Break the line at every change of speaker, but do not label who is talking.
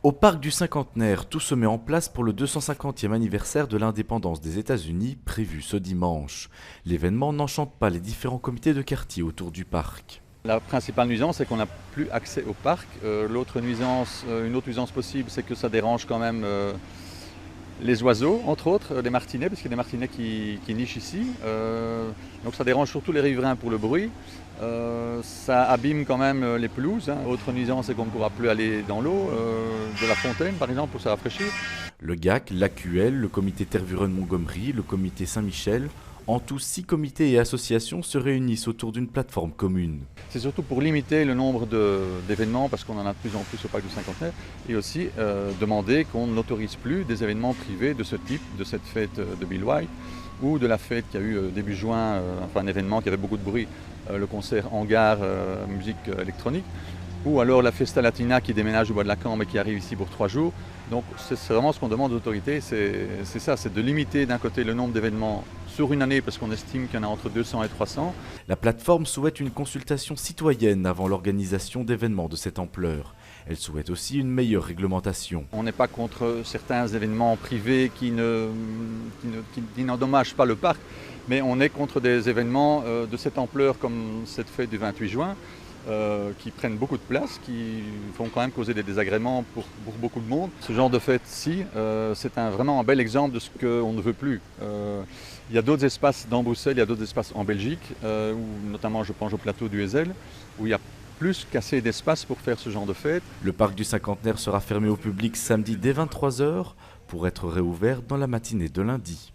Au parc du Cinquantenaire, tout se met en place pour le 250e anniversaire de l'indépendance des États-Unis, prévu ce dimanche. L'événement n'enchante pas les différents comités de quartier autour du parc.
La principale nuisance, c'est qu'on n'a plus accès au parc. L'autre nuisance, une autre nuisance possible, c'est que ça dérange quand même les oiseaux, entre autres, les martinets, parce qu'il y a des martinets qui nichent ici. Donc ça dérange surtout les riverains pour le bruit. Ça abîme quand même les pelouses. Autre nuisance, c'est qu'on ne pourra plus aller dans l'eau, de la fontaine par exemple, pour se rafraîchir.
Le GAC, l'AQL, le comité Tervuren-Montgomery, le comité Saint-Michel, en tout 6 comités et associations se réunissent autour d'une plateforme commune.
C'est surtout pour limiter le nombre d'événements, parce qu'on en a de plus en plus au parc du Cinquantenaire, et aussi demander qu'on n'autorise plus des événements privés de ce type, de cette fête de Bill White, ou de la fête qu'il y a eu début juin, enfin un événement qui avait beaucoup de bruit, le concert Hangar musique électronique, ou alors la Festa Latina qui déménage au bois de la Cambre et qui arrive ici pour 3 jours. Donc c'est vraiment ce qu'on demande aux autorités, c'est ça, c'est de limiter d'un côté le nombre d'événements sur une année, parce qu'on estime qu'il y en a entre 200 et 300.
La plateforme souhaite une consultation citoyenne avant l'organisation d'événements de cette ampleur. Elle souhaite aussi une meilleure réglementation.
On n'est pas contre certains événements privés qui n'endommagent pas le parc, mais on est contre des événements de cette ampleur comme cette fête du 28 juin, qui prennent beaucoup de place, qui vont quand même causer des désagréments pour beaucoup de monde. Ce genre de fête-ci, c'est vraiment un bel exemple de ce qu'on ne veut plus. Il y a d'autres espaces dans Bruxelles, il y a d'autres espaces en Belgique, où notamment je pense au plateau du Hezel, où il y a plus qu'assez d'espace pour faire ce genre de fête.
Le parc du Cinquantenaire sera fermé au public samedi dès 23 h pour être réouvert dans la matinée de lundi.